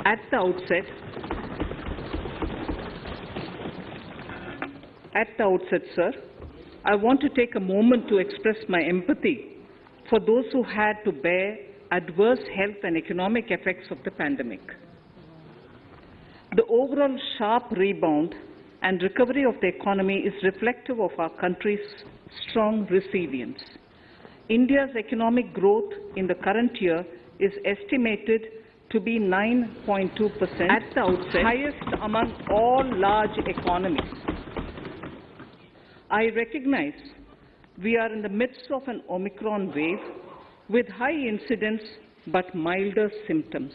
At the outset, sir, I want to take a moment to express my empathy for those who had to bear adverse health and economic effects of the pandemic. The overall sharp rebound and recovery of the economy is reflective of our country's strong resilience. India's economic growth in the current year is estimated to be 9.2% at the outset, highest among all large economies. I recognize we are in the midst of an Omicron wave with high incidence but milder symptoms.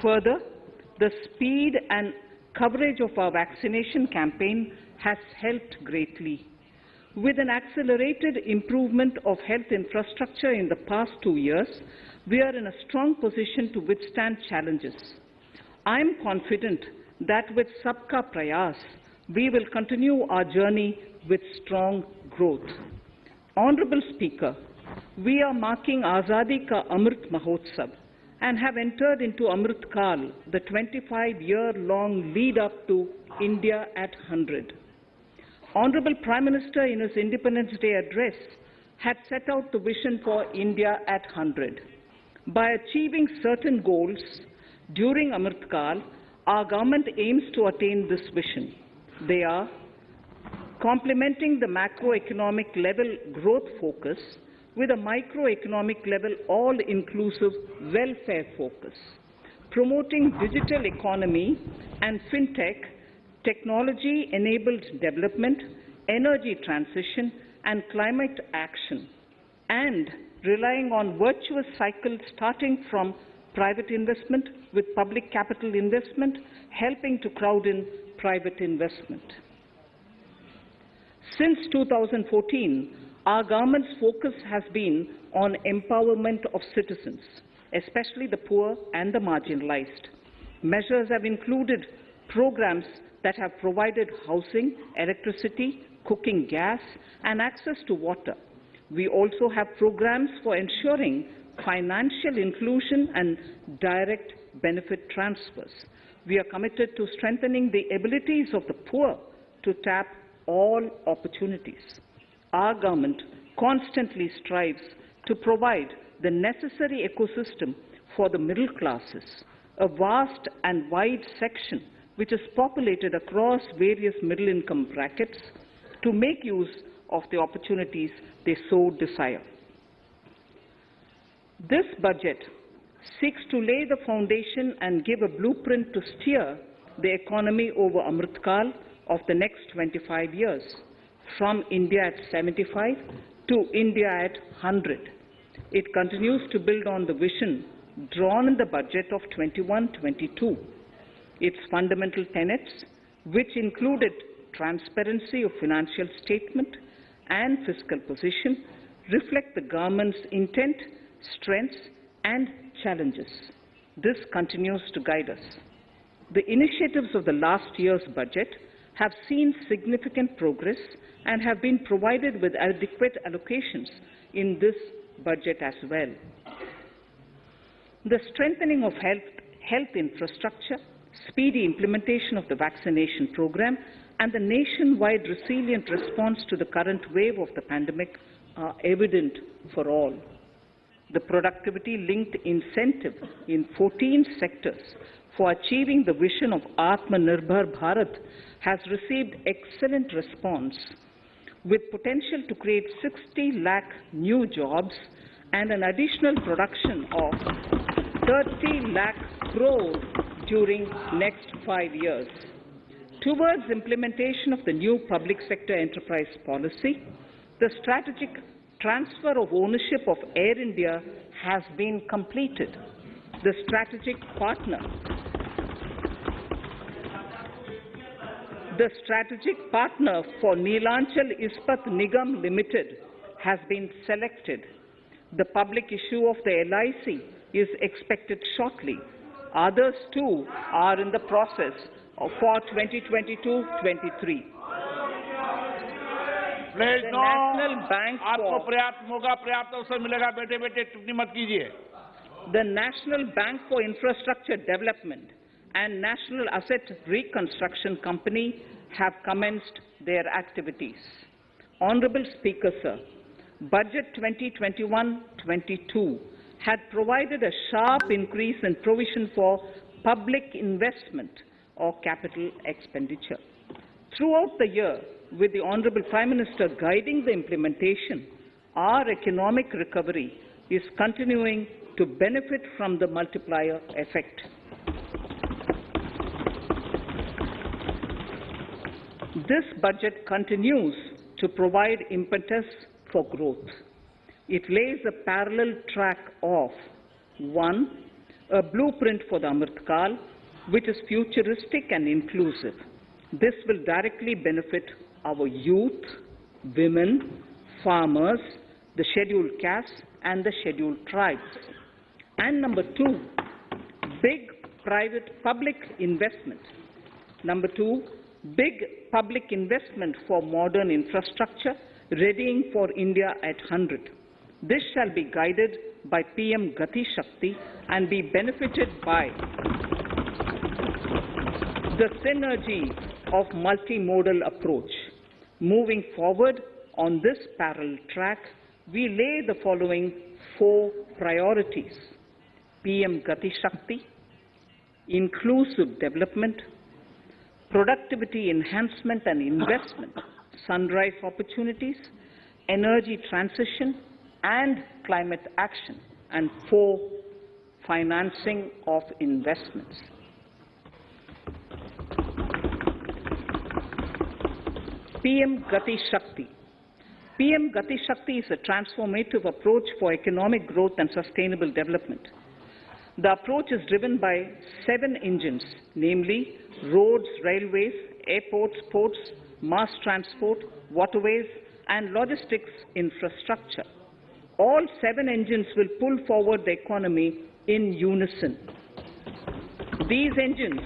Further, the speed and coverage of our vaccination campaign has helped greatly. With an accelerated improvement of health infrastructure in the past 2 years, we are in a strong position to withstand challenges. I am confident that with Sabka Prayas, we will continue our journey with strong growth. Honorable Speaker, we are marking Azadi Ka Amrit Mahotsav and have entered into Amrit Kal, the 25-year-long lead-up to India at 100. Honorable Prime Minister, in his Independence Day address, had set out the vision for India at 100. By achieving certain goals during Amrit Kal, our government aims to attain this vision. They are complementing the macroeconomic level growth focus with a microeconomic level all-inclusive welfare focus, promoting digital economy and fintech, technology-enabled development, energy transition, and climate action, and relying on virtuous cycles starting from private investment with public capital investment, helping to crowd in private investment. Since 2014, our government's focus has been on empowerment of citizens, especially the poor and the marginalized. Measures have included programs that have provided housing, electricity, cooking gas, and access to water. We also have programs for ensuring financial inclusion and direct benefit transfers. We are committed to strengthening the abilities of the poor to tap all opportunities. Our government constantly strives to provide the necessary ecosystem for the middle classes, a vast and wide section which is populated across various middle-income brackets, to make use of the opportunities they so desire. This budget seeks to lay the foundation and give a blueprint to steer the economy over Amrit Kal of the next 25 years, from India at 75 to India at 100. It continues to build on the vision drawn in the budget of 21-22. Its fundamental tenets, which included transparency of financial statement and fiscal position, reflect the government's intent, strengths, and challenges. This continues to guide us. The initiatives of the last year's budget have seen significant progress and have been provided with adequate allocations in this budget as well. The strengthening of health infrastructure, speedy implementation of the vaccination program, and the nationwide resilient response to the current wave of the pandemic are evident for all. The productivity-linked incentive in 14 sectors for achieving the vision of Atmanirbhar Bharat has received excellent response, with potential to create 60 lakh new jobs and an additional production of 30 lakh crore during next 5 years. Towards implementation of the new public sector enterprise policy, the strategic transfer of ownership of Air India has been completed. The strategic partner for Neelanchal Ispat Nigam Limited has been selected. The public issue of the LIC is expected shortly. Others too are in the process for 2022-23. The National Bank आपको पर्याप्त मौका पर्याप्त अवसर मिलेगा बेटे बेटे टिप्पणी मत कीजिए the National Bank for Infrastructure Development and National Asset Reconstruction Company have commenced their activities. Honourable Speaker, Sir, Budget 2021-22 had provided a sharp increase in provision for public investment or capital expenditure. Throughout the year, with the Honourable Prime Minister guiding the implementation, our economic recovery is continuing to benefit from the multiplier effect. This budget continues to provide impetus for growth. It lays a parallel track of 1. A blueprint for the Amrit Kal, which is futuristic and inclusive. This will directly benefit our youth, women, farmers, the scheduled castes and the scheduled tribes. And number 2, big private-public investment. Number 2, big public investment for modern infrastructure, readying for India at 100. This shall be guided by PM Gati Shakti and be benefited by the synergy of multimodal approach. Moving forward on this parallel track, we lay the following 4 priorities: PM Gati Shakti, inclusive development, productivity enhancement and investment, sunrise opportunities, energy transition and climate action, and 4, financing of investments. PM Gati Shakti. PM Gati Shakti is a transformative approach for economic growth and sustainable development. The approach is driven by 7 engines, namely roads, railways, airports, ports, mass transport, waterways, and logistics infrastructure. All 7 engines will pull forward the economy in unison. These engines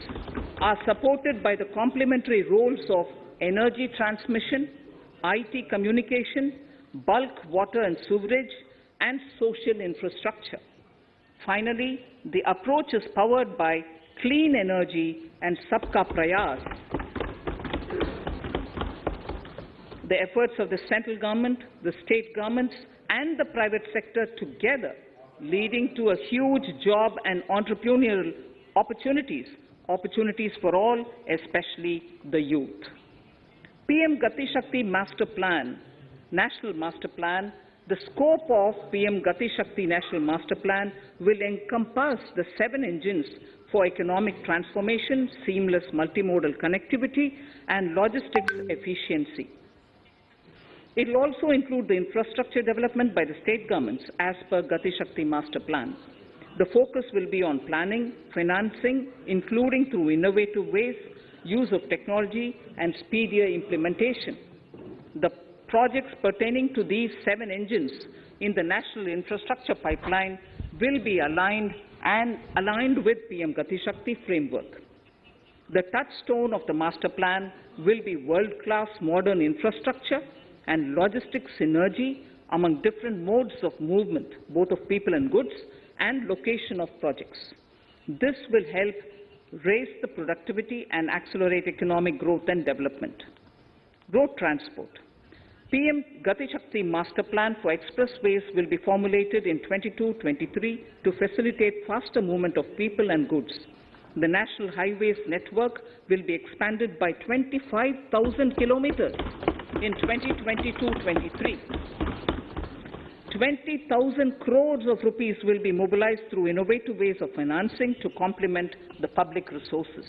are supported by the complementary roles of energy transmission, IT communication, bulk water and sewerage, and social infrastructure. Finally, the approach is powered by clean energy and Sabka Prayas. The efforts of the central government, the state governments, and the private sector together, leading to a huge job and entrepreneurial opportunities for all, especially the youth. PM Gati Shakti Master Plan, National Master Plan. The scope of PM Gati Shakti National Master Plan will encompass the 7 engines for economic transformation, seamless multimodal connectivity, and logistics efficiency. It will also include the infrastructure development by the state governments as per Gati Shakti Master Plan. The focus will be on planning, financing, including through innovative ways, use of technology, and speedier implementation. The projects pertaining to these 7 engines in the national infrastructure pipeline will be aligned with PM Gati Shakti framework. The touchstone of the master plan will be world-class modern infrastructure and logistics synergy among different modes of movement, both of people and goods, and location of projects. This will help raise the productivity and accelerate economic growth and development. Road transport. PM Gati Shakti Master Plan for expressways will be formulated in 22-23 to facilitate faster movement of people and goods. The National Highways network will be expanded by 25,000 kilometers in 2022-23. 20,000 crores of rupees will be mobilized through innovative ways of financing to complement the public resources.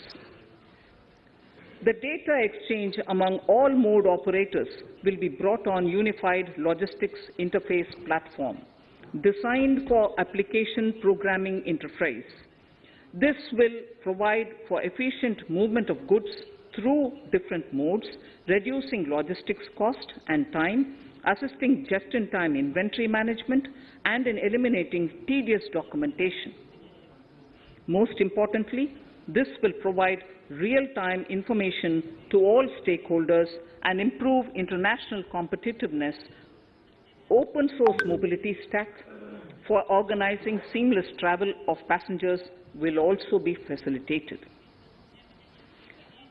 The data exchange among all mode operators will be brought on unified logistics interface platform, designed for application programming interface. This will provide for efficient movement of goods through different modes, reducing logistics cost and time, assisting just-in-time inventory management, and in eliminating tedious documentation. Most importantly, this will provide real-time information to all stakeholders and improve international competitiveness, open-source mobility stack, for organizing seamless travel of passengers will also be facilitated.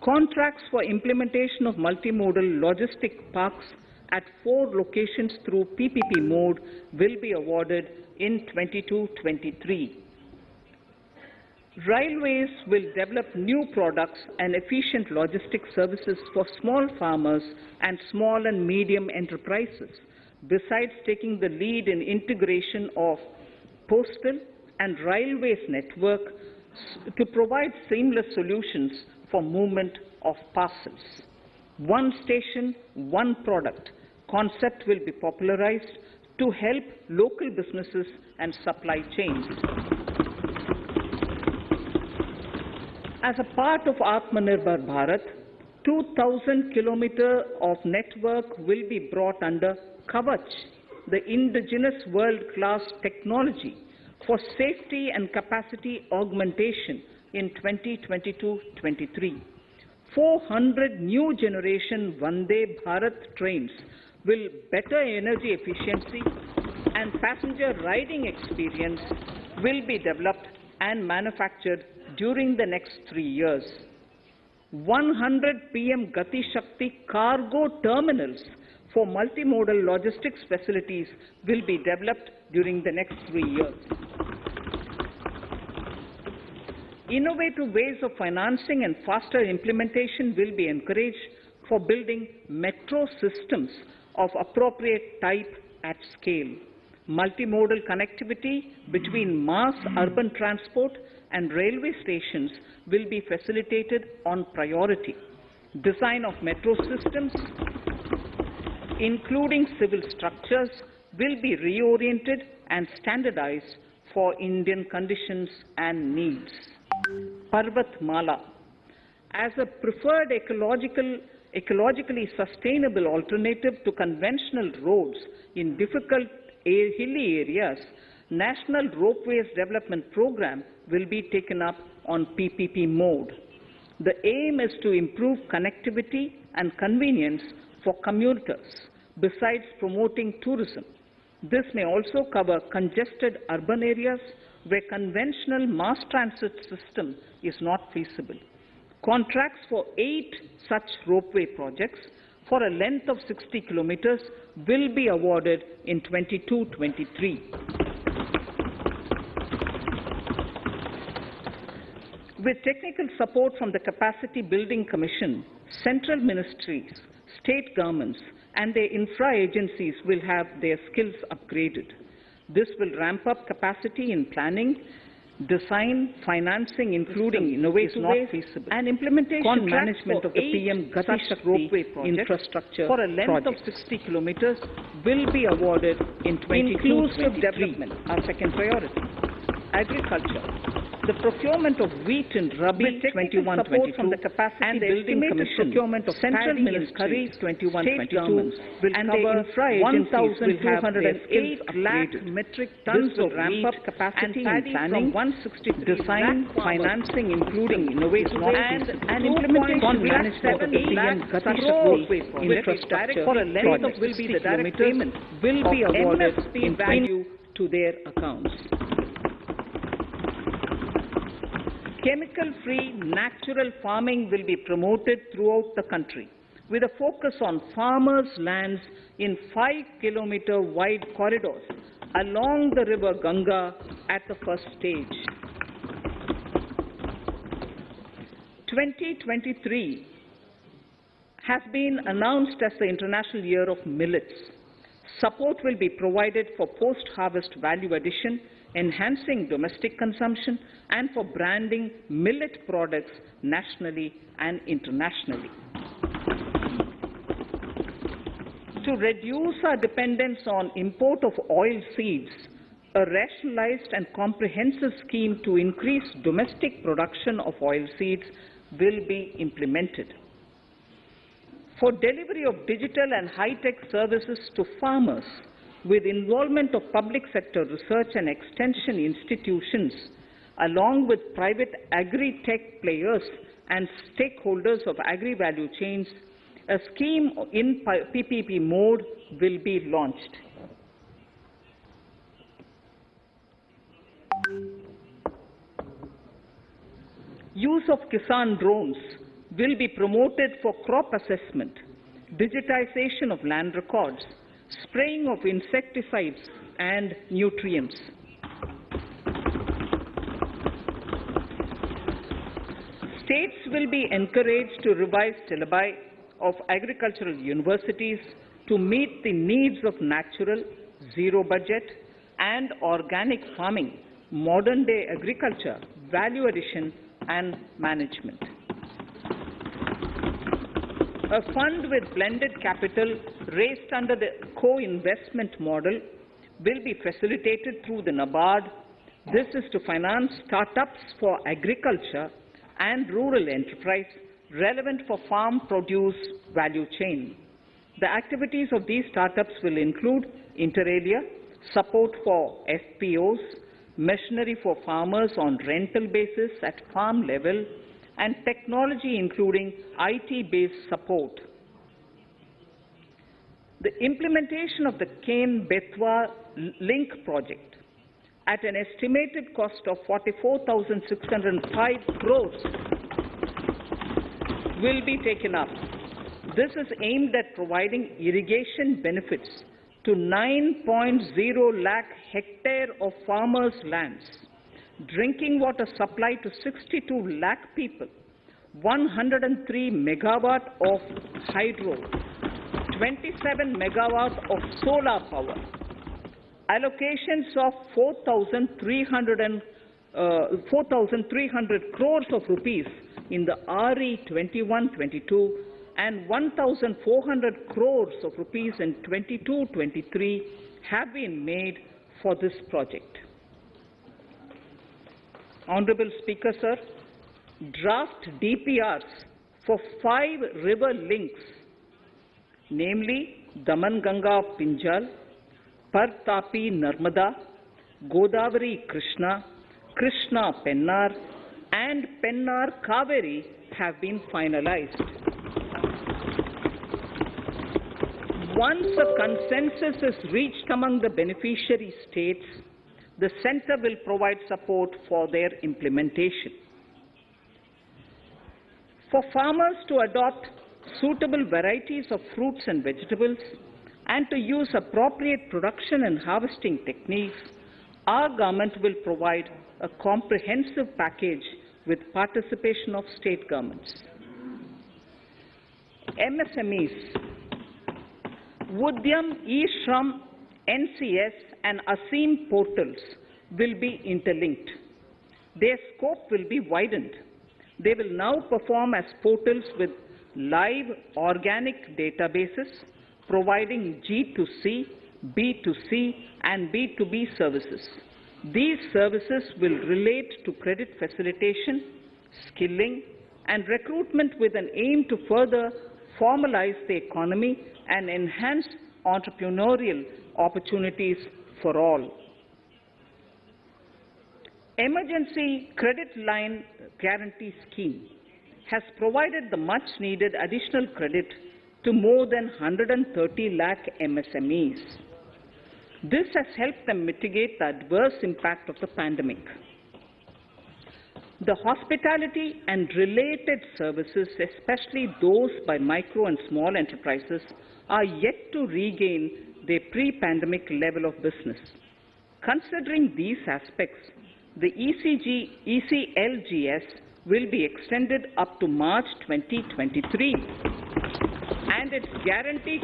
Contracts for implementation of multimodal logistic parks at 4 locations through PPP mode will be awarded in 22-23. Railways will develop new products and efficient logistic services for small farmers and small and medium enterprises, besides taking the lead in integration of postal and railways network to provide seamless solutions for movement of parcels. One station, one product concept will be popularized to help local businesses and supply chains. As a part of Atmanirbhar Bharat, 2,000 kilometers of network will be brought under Kavach, the indigenous world-class technology for safety and capacity augmentation in 2022-23. 400 new generation Vande Bharat trains will better energy efficiency and passenger riding experience will be developed and manufactured during the next 3 years. 100 PM Gati Shakti cargo terminals for multimodal logistics facilities will be developed during the next 3 years. Innovative ways of financing and faster implementation will be encouraged for building metro systems of appropriate type at scale. Multimodal connectivity between mass urban transport and railway stations will be facilitated on priority. Design of metro systems, including civil structures, will be reoriented and standardized for Indian conditions and needs. Parvatmala, as a preferred ecologically sustainable alternative to conventional roads in difficult hilly areas, National Ropeways Development Program will be taken up on PPP mode. The aim is to improve connectivity and convenience for commuters, besides promoting tourism. This may also cover congested urban areas where conventional mass transit system is not feasible. Contracts for 8 such ropeway projects for a length of 60 kilometers will be awarded in 22-23. With technical support from the Capacity Building Commission, central ministries, state governments, and their infra agencies will have their skills upgraded. This will ramp up capacity in planning, design, financing, including innovative ways, and implementation management of the PM Gati Shakti ropeway infrastructure for a length of 60 kilometers will be awarded in 2023. Inclusive development, our second priority. Agriculture. The procurement of wheat in Rabi 21-22 from the Capacity Building Commission, procurement of central ministries, 21-22, will and cover 1,208 lakh metric tons of ramp up capacity in planning, 163 design, financing, including innovation and implementation management of the PM Gati Shakti infrastructure for a length of will be the direct payment will be awarded in value to their accounts. Chemical-free natural farming will be promoted throughout the country, with a focus on farmers' lands in 5-kilometer wide corridors along the river Ganga at the first stage. 2023 has been announced as the International Year of Millets. Support will be provided for post-harvest value addition, enhancing domestic consumption, and for branding millet products nationally and internationally. To reduce our dependence on import of oil seeds, a rationalized and comprehensive scheme to increase domestic production of oil seeds will be implemented. For delivery of digital and high-tech services to farmers, with involvement of public sector research and extension institutions, along with private agri-tech players and stakeholders of agri-value chains, a scheme in PPP mode will be launched. Use of Kisan drones will be promoted for crop assessment, digitization of land records, spraying of insecticides and nutrients. States will be encouraged to revise syllabi of agricultural universities to meet the needs of natural, zero budget, and organic farming, modern day agriculture, value addition, and management. A fund with blended capital raised under the co-investment model will be facilitated through the NABARD. This is to finance startups for agriculture and rural enterprise relevant for farm produce value chain. The activities of these startups will include inter alia, support for FPOs, machinery for farmers on rental basis at farm level, and technology including IT-based support. The implementation of the Ken-Betwa link project at an estimated cost of 44,605 crores will be taken up. This is aimed at providing irrigation benefits to 9.0 lakh hectare of farmers' lands, drinking water supply to 62 lakh people, 103 megawatt of hydro, 27 megawatt of solar power, allocations of 4,300 crores of rupees in the RE 21-22 and 1,400 crores of rupees in 22-23 have been made for this project. Honorable Speaker, sir, draft DPRs for 5 river links, namely Daman-Ganga Pinjal, Par-Tapi Nirmala, Godavari Krishna, Krishna Pennar, and Pennar Kaveri have been finalized. Once a consensus is reached among the beneficiary states, the Centre will provide support for their implementation. For farmers to adopt suitable varieties of fruits and vegetables and to use appropriate production and harvesting techniques, our government will provide a comprehensive package with participation of state governments. MSMEs, Udyam, eShram, NCS and ASEEM portals will be interlinked. Their scope will be widened. They will now perform as portals with live organic databases, providing G2C, B2C and B2B services. These services will relate to credit facilitation, skilling and recruitment with an aim to further formalize the economy and enhance entrepreneurial opportunities for all. Emergency Credit Line Guarantee Scheme has provided the much-needed additional credit to more than 130 lakh MSMEs. This has helped them mitigate the adverse impact of the pandemic. The hospitality and related services, especially those by micro and small enterprises, are yet to regain their pre-pandemic level of business. Considering these aspects, the ECLGS will be extended up to March 2023, and its guarantee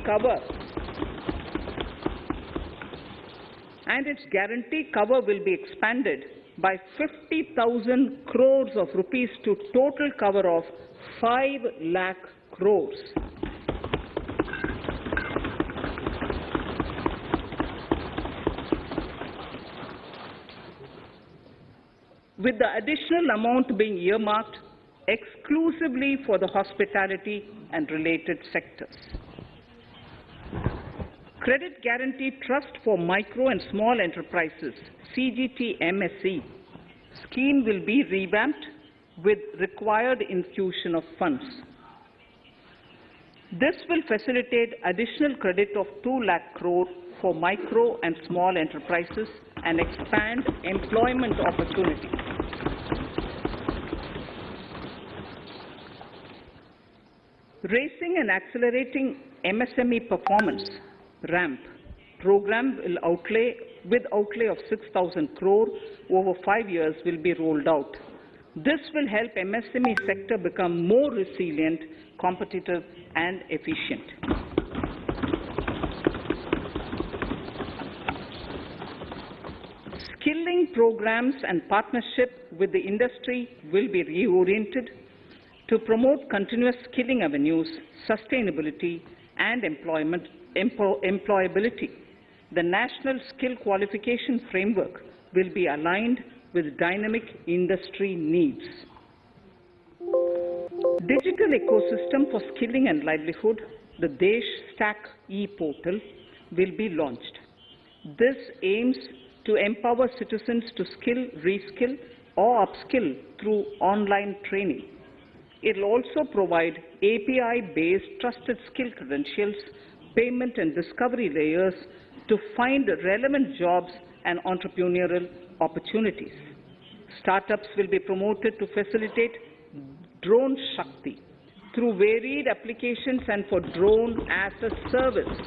cover will be expanded by 50,000 crores of rupees to total cover of 5 lakh crores. With the additional amount being earmarked exclusively for the hospitality and related sectors. Credit Guarantee Trust for Micro and Small Enterprises, CGT-MSE, scheme will be revamped with required infusion of funds. This will facilitate additional credit of 2 lakh crore for micro and small enterprises and expand employment opportunities. Raising and Accelerating MSME Performance (RAMP) program with outlay of 6,000 crore over 5 years will be rolled out. This will help MSME sector become more resilient, competitive and efficient. Skilling programs and partnership with the industry will be reoriented to promote continuous skilling avenues, sustainability and employability. The National Skill Qualification Framework will be aligned with dynamic industry needs. Digital ecosystem for skilling and livelihood, the Desh Stack e-portal, will be launched. This aims to empower citizens to skill, reskill or upskill through online training. It will also provide API-based trusted skill credentials, payment and discovery layers to find relevant jobs and entrepreneurial opportunities. Startups will be promoted to facilitate Drone Shakti through varied applications and for drone as a service.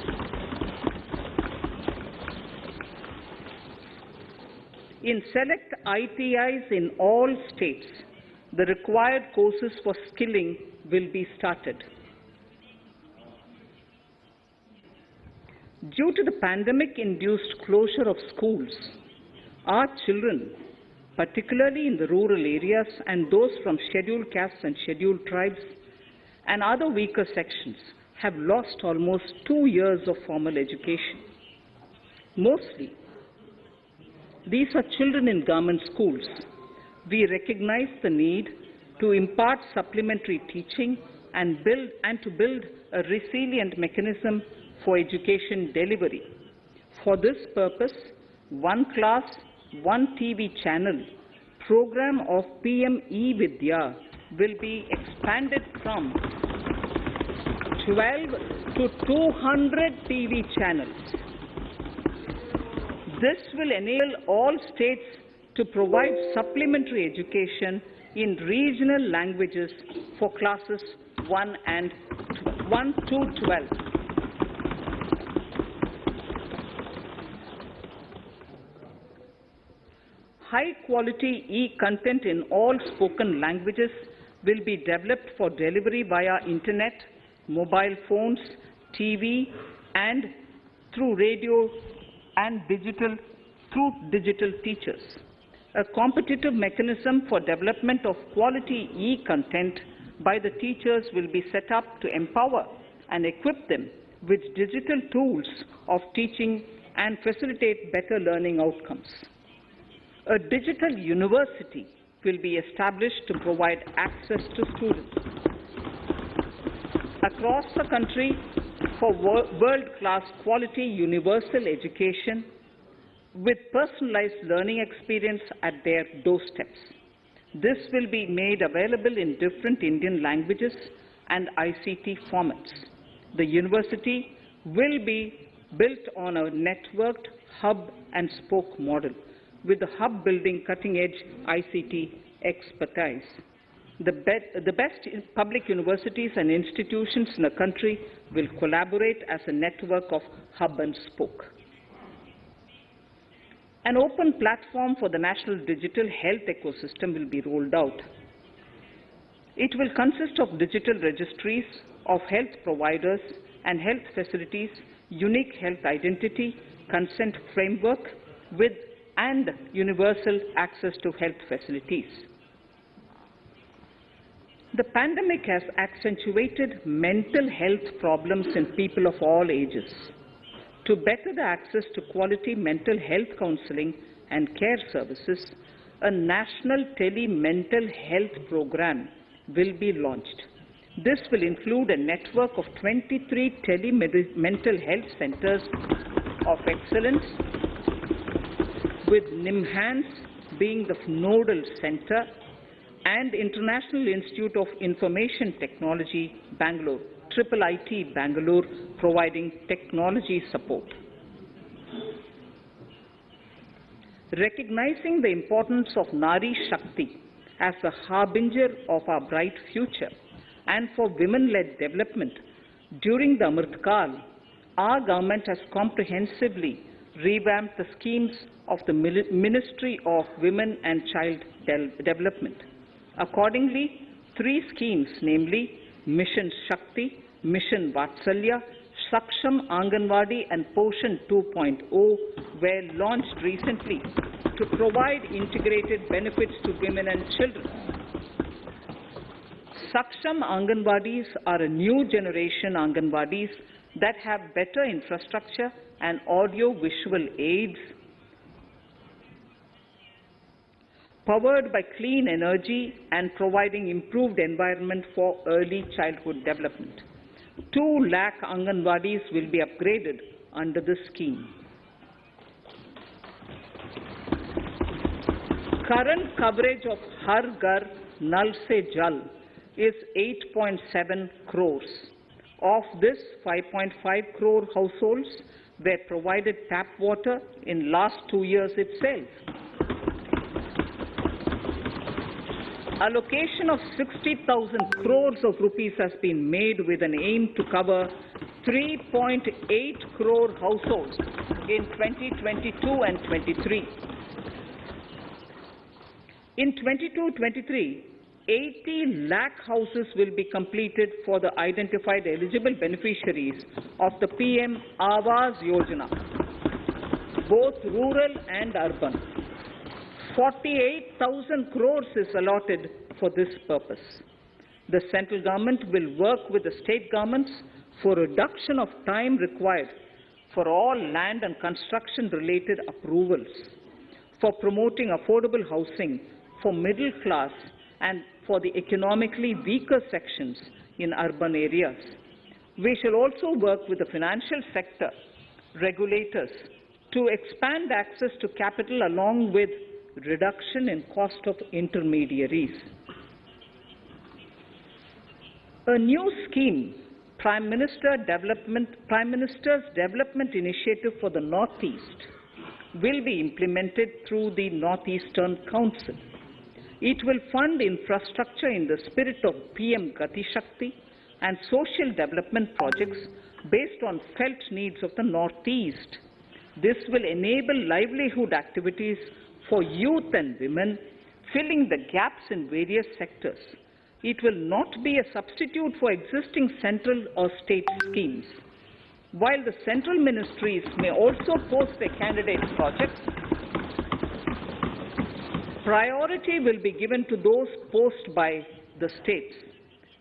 In select ITIs in all states, the required courses for skilling will be started. Due to the pandemic-induced closure of schools, our children, particularly in the rural areas and those from scheduled castes and scheduled tribes and other weaker sections, have lost almost 2 years of formal education. Mostly, these are children in government schools. We recognize the need to impart supplementary teaching and to build a resilient mechanism for education delivery. For this purpose, One Class, One TV channel program of PM E-Vidya will be expanded from 12 to 200 TV channels. This will enable all states to provide supplementary education in regional languages for classes 1 to 12. High-quality e-content in all spoken languages will be developed for delivery via internet, mobile phones, TV, and through radio and through digital teachers. A competitive mechanism for development of quality e-content by the teachers will be set up to empower and equip them with digital tools of teaching and facilitate better learning outcomes. A digital university will be established to provide access to students across the country for world-class quality universal education with personalized learning experience at their doorsteps. This will be made available in different Indian languages and ICT formats. The university will be built on a networked hub and spoke model, with the hub building cutting-edge ICT expertise. The best public universities and institutions in the country will collaborate as a network of hub and spoke. An open platform for the national digital health ecosystem will be rolled out. It will consist of digital registries of health providers and health facilities, unique health identity, consent framework, and universal access to health facilities. The pandemic has accentuated mental health problems in people of all ages. To better the access to quality mental health counseling and care services, a national tele-mental health program will be launched. This will include a network of 23 tele-mental health centers of excellence, with NIMHANS being the nodal center, and International Institute of Information Technology, Bangalore, IIIT Bangalore, providing technology support. Recognizing the importance of Nari Shakti as the harbinger of our bright future and for women-led development, during the Amrit Kal, our government has comprehensively revamped the schemes of the Ministry of Women and Child Development. Accordingly, 3 schemes, namely Mission Shakti, Mission Vatsalya, Saksham Anganwadi and Poshan 2.0 were launched recently to provide integrated benefits to women and children. Saksham Anganwadis are a new generation Anganwadis that have better infrastructure and audio-visual aids, powered by clean energy and providing improved environment for early childhood development. 2 lakh Anganwadis will be upgraded under this scheme. Current coverage of Har Ghar Nal Se Jal is 8.7 crores. Of this, 5.5 crore households were provided tap water in last 2 years itself. Allocation of 60,000 crores of rupees has been made with an aim to cover 3.8 crore households in 2022 and 23. In 22-23, 80 lakh houses will be completed for the identified eligible beneficiaries of the PM Awas Yojana, both rural and urban. 48,000 crores is allotted for this purpose. The central government will work with the state governments for reduction of time required for all land and construction-related approvals, for promoting affordable housing for middle class and for the economically weaker sections in urban areas. We shall also work with the financial sector, regulators, to expand access to capital along with reduction in cost of intermediaries. A new scheme, Prime Minister's Development Initiative for the Northeast, will be implemented through the Northeastern Council. It will fund infrastructure in the spirit of PM Gati Shakti and social development projects based on felt needs of the Northeast. This will enable livelihood activities for youth and women, filling the gaps in various sectors. It will not be a substitute for existing central or state schemes. While the central ministries may also post their candidate projects, priority will be given to those posted by the states.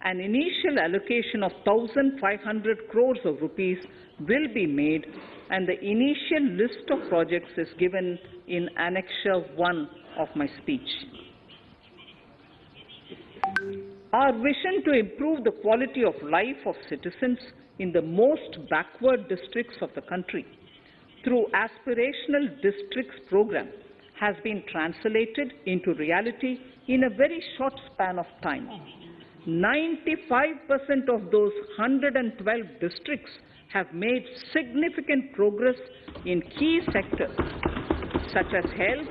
An initial allocation of 1,500 crores of rupees will be made, and the initial list of projects is given in Annexure 1 of my speech. Our vision to improve the quality of life of citizens in the most backward districts of the country through Aspirational Districts program has been translated into reality in a very short span of time. 95% of those 112 districts have made significant progress in key sectors such as health,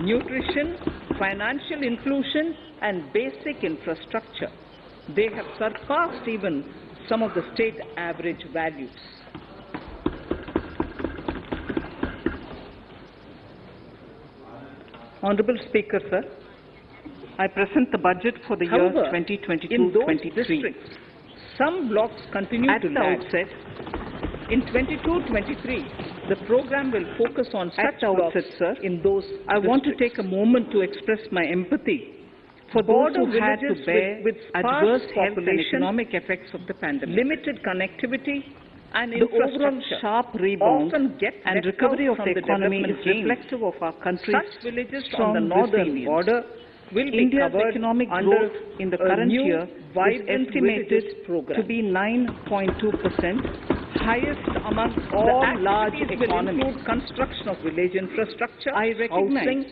nutrition, financial inclusion, and basic infrastructure. They have surpassed even some of the state average values. Honorable Speaker, sir, I present the budget for the year 2022-23. In those districts, some blocks continue to lag. At the outset, in 22-23, the program will focus on such blocks in those I want to take a moment to express my empathy for those who had to bear with adverse health and economic effects of the pandemic. Limited connectivity and the overall sharp rebound and recovery of the economy is reflective of our country's strong on the northern border will be covered economic growth in the current year is estimated to be 9.2%, highest among all large economies. Will include construction of village infrastructure, housing,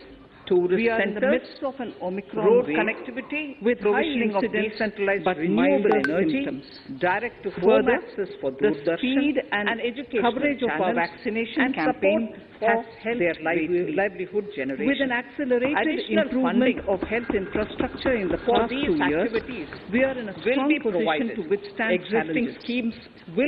tourist We are in the centers, midst of an Omicron road wave connectivity with provisioning high of incidence decentralized but renewable milder energy, symptoms. direct-to-home Further, access for the Doordarshan speed and educational coverage of our channels vaccination and campaign support has of helped their greatly. livelihood generation. With an accelerated Additional improvement funding of health infrastructure in the for past these 2 years, activities we are in a will strong be position provided. to withstand Existing challenges. schemes will